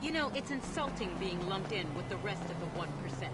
You know, it's insulting being lumped in with the rest of the 1%.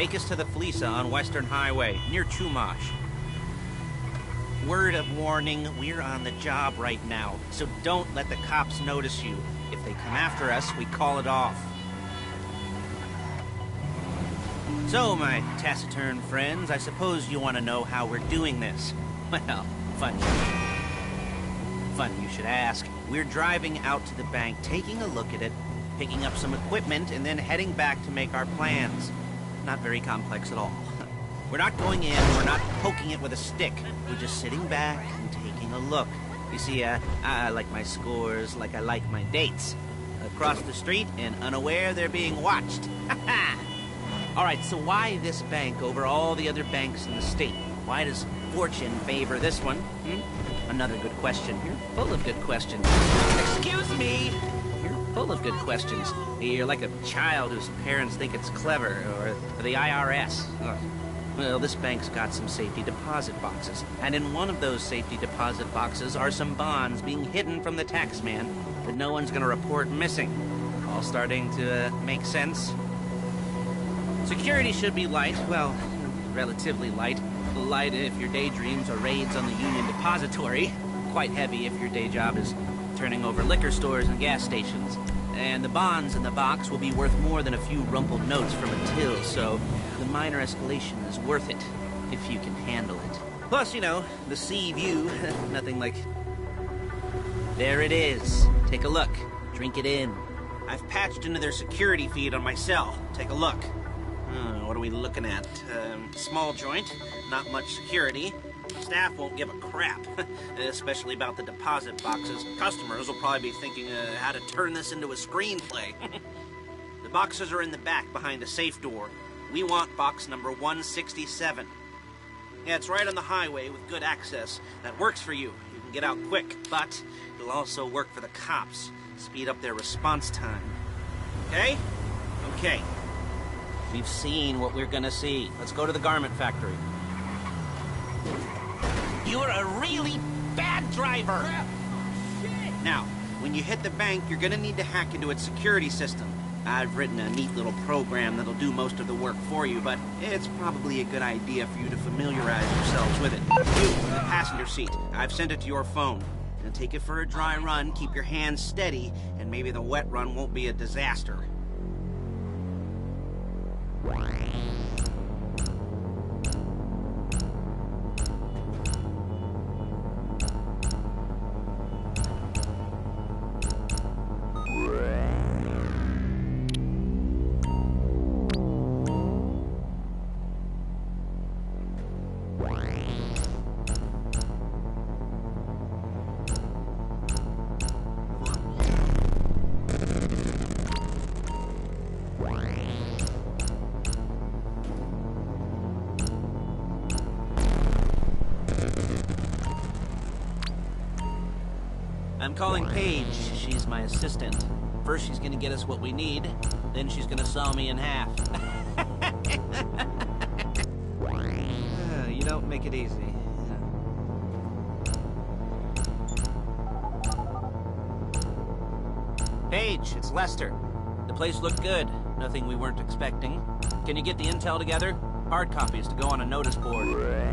Take us to the Felisa on Western Highway, near Chumash. Word of warning, we're on the job right now, so don't let the cops notice you. If they come after us, we call it off. So, my taciturn friends, I suppose you want to know how we're doing this. Well, fun you should ask. We're driving out to the bank, taking a look at it, picking up some equipment, and then heading back to make our plans. Not very complex at all. We're not going in, we're not poking it with a stick. We're just sitting back and taking a look. You see, I like my scores like I like my dates. Across the street and unaware they're being watched. All right, so why this bank over all the other banks in the state? Why does fortune favor this one? Another good question. You're full of good questions. Excuse me! You're full of good questions. You're like a child whose parents think it's clever, or the IRS. Ugh. Well, this bank's got some safety deposit boxes, and in one of those safety deposit boxes are some bonds being hidden from the tax man that no one's gonna report missing. All starting to make sense? Security should be light, well, relatively light. Light if your daydreams are raids on the Union Depository. Quite heavy if your day job is turning over liquor stores and gas stations. And the bonds in the box will be worth more than a few rumpled notes from a till, so the minor escalation is worth it, if you can handle it. Plus, you know, the sea view, nothing like... There it is. Take a look. Drink it in. I've patched into their security feed on my cell. Take a look. What are we looking at? Small joint, not much security. Staff won't give a crap, especially about the deposit boxes. Customers will probably be thinking how to turn this into a screenplay. The boxes are in the back behind a safe door. We want box number 167. Yeah, it's right on the highway with good access. That works for you. You can get out quick, but it'll also work for the cops. Speed up their response time. Okay? Okay. We've seen what we're gonna see. Let's go to the garment factory. You're a really bad driver! Crap. Shit. Now, when you hit the bank, you're gonna need to hack into its security system. I've written a neat little program that'll do most of the work for you, but it's probably a good idea for you to familiarize yourselves with it. You, in the passenger seat, I've sent it to your phone. And take it for a dry run, keep your hands steady, and maybe the wet run won't be a disaster. I'm calling Paige. She's my assistant. First she's gonna get us what we need, then she's gonna saw me in half. You don't make it easy. Paige, it's Lester. The place looked good. Nothing we weren't expecting. Can you get the intel together? Hard copies to go on a notice board.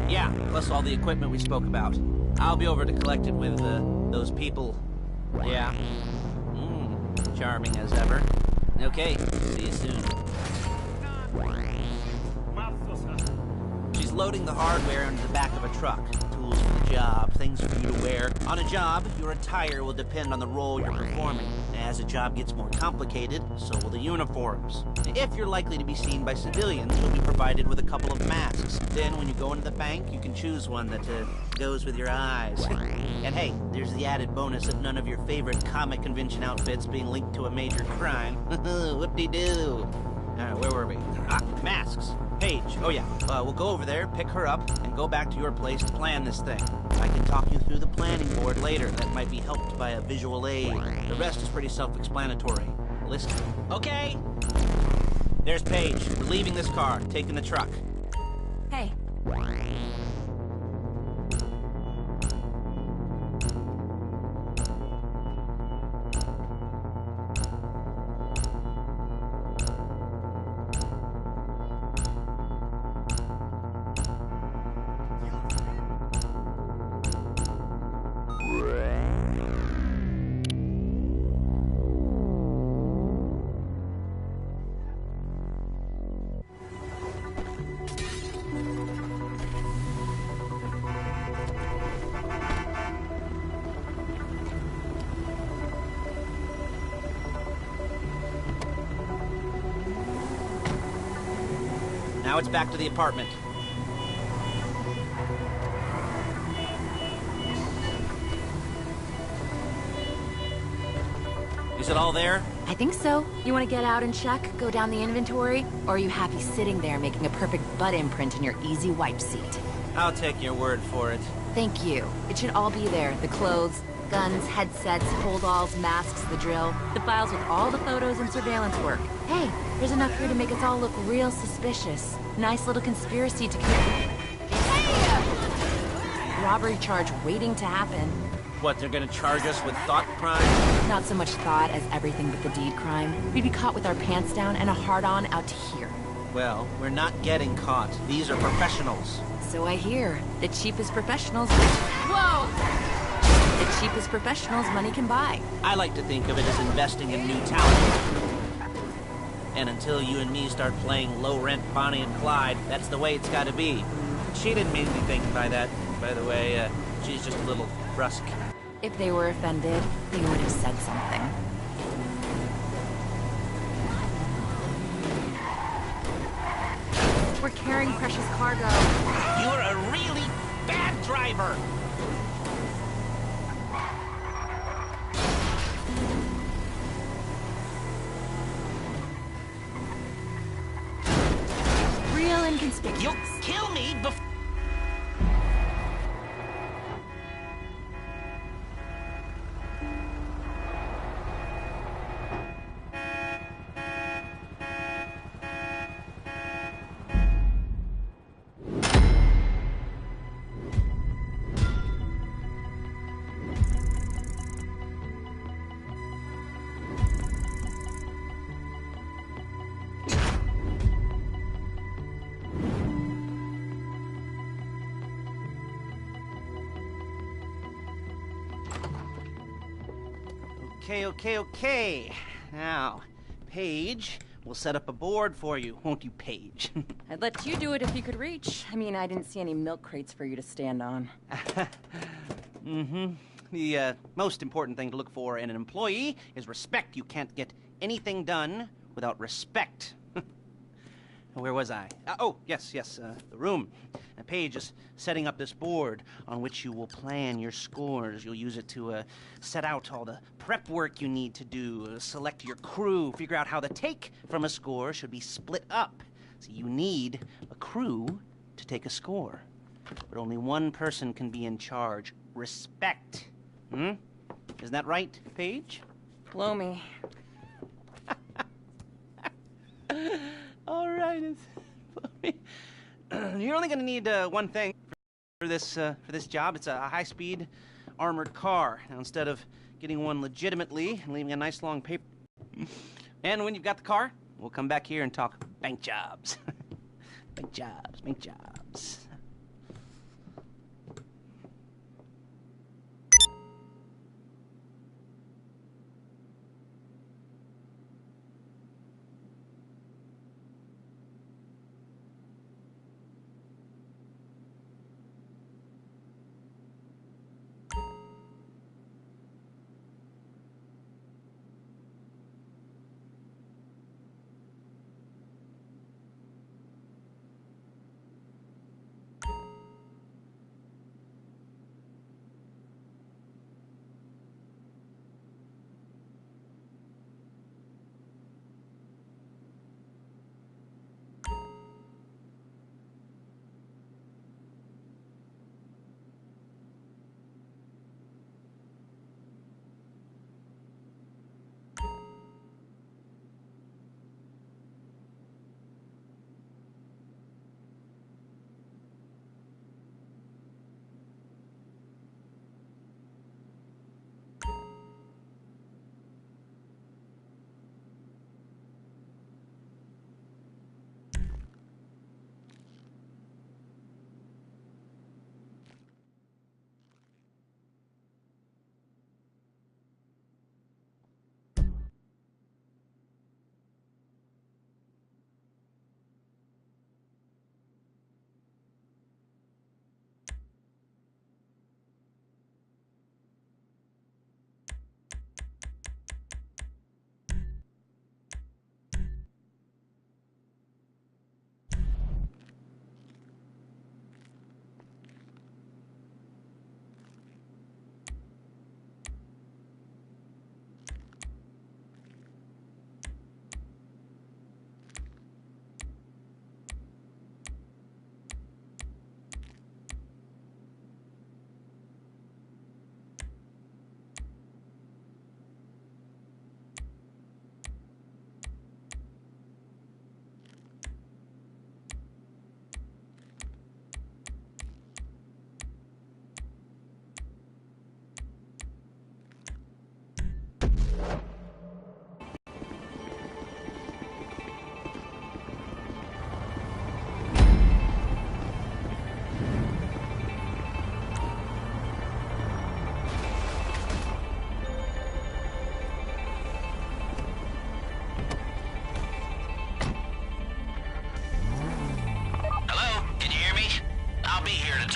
Yeah, plus all the equipment we spoke about. I'll be over to collect it with, those people. Yeah. Charming as ever. Okay, see you soon. She's loading the hardware into the back of a truck. Tools for the job, things for you to wear. On a job, your attire will depend on the role you're performing. As a job gets more complicated, so will the uniforms. If you're likely to be seen by civilians, you'll be provided with a couple of masks. Then when you go into the bank, you can choose one that goes with your eyes. And hey, there's the added bonus of none of your favorite comic convention outfits being linked to a major crime. Whoop-de-doo. Where were we? Masks. Paige. Oh yeah, we'll go over there, pick her up, and go back to your place to plan this thing. I can talk you through the planning board later. That might be helped by a visual aid. The rest is pretty self-explanatory. Listen. Okay. There's Paige. We're leaving this car, taking the truck. Hey. Now it's back to the apartment. Is it all there? I think so. You want to get out and check? Go down the inventory? Or are you happy sitting there making a perfect butt imprint in your easy wipe seat? I'll take your word for it. Thank you. It should all be there. The clothes, guns, headsets, holdalls, masks, the drill. The files with all the photos and surveillance work. Hey, there's enough here to make us all look real suspicious. Nice little conspiracy to keep... Hey! Robbery charge waiting to happen. What, they're gonna charge us with thought crime? Not so much thought as everything but the deed crime. We'd be caught with our pants down and a hard-on out to here. Well, we're not getting caught. These are professionals. So I hear. The cheapest professionals... Whoa! The cheapest professionals money can buy. I like to think of it as investing in new talent. And until you and me start playing low-rent Bonnie and Clyde, that's the way it's gotta be. She didn't mean anything by that, by the way. She's just a little brusque. If they were offended, they would have said something. We're carrying precious cargo. You're a really bad driver! Real inconspicuous. You'll kill me before... Okay. Now, Paige, we'll set up a board for you, won't you, Paige? I'd let you do it if you could reach. I mean, I didn't see any milk crates for you to stand on. The most important thing to look for in an employee is respect. You can't get anything done without respect. Where was I? Yes, the room. Paige is setting up this board on which you will plan your scores. You'll use it to set out all the prep work you need to do, select your crew, figure out how the take from a score should be split up. So you need a crew to take a score. But only one person can be in charge. Respect. Isn't that right, Paige? Blow me. All right. You're only going to need one thing for this job. It's a high-speed armored car. Now, instead of getting one legitimately and leaving a nice long paper, and when you've got the car, we'll come back here and talk bank jobs. Bank jobs.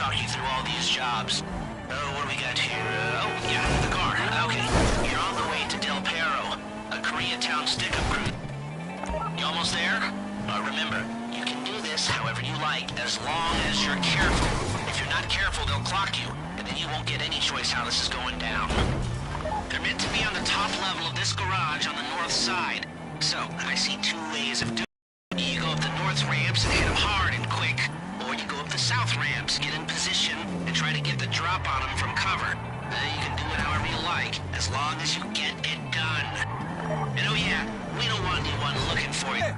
talk you through all these jobs. Oh, what do we got here? Oh, yeah, the car. Okay, you're on the way to Del Perro, a Koreatown stick-up crew. You almost there? Remember, you can do this however you like, as long as you're careful. If you're not careful, they'll clock you, and then you won't get any choice how this is going down. They're meant to be on the top level of this garage on the north side. So, I see two ways of doing it. You go up the north ramps and hit them hard and quick, or you go up the south ramps, get in position, and try to get the drop on them from cover. You can do it however you like, as long as you get it done. And oh yeah, we don't want anyone looking for you.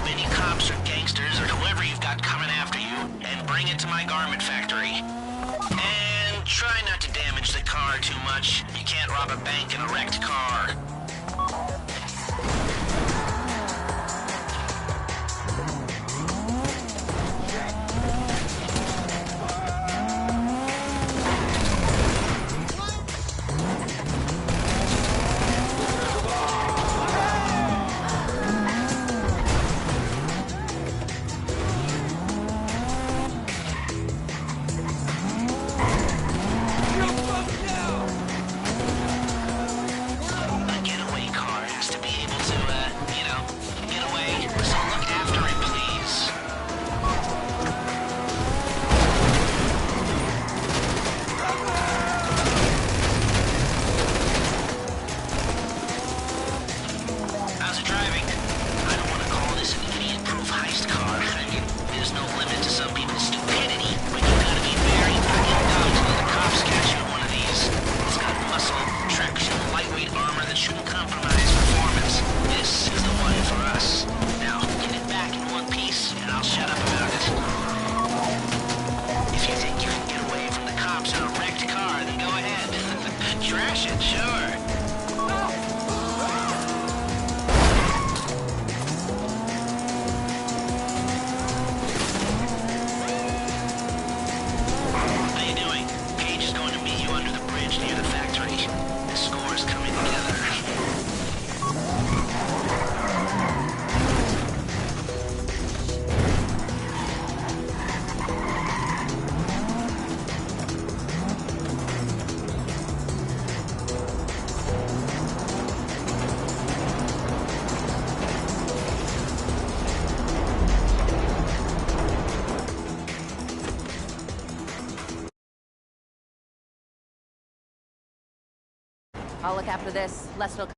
any cops or gangsters or whoever you've got coming after you, and bring it to my garment factory. And try not to damage the car too much. You can't rob a bank in a wrecked car. I'll look after this. Lesville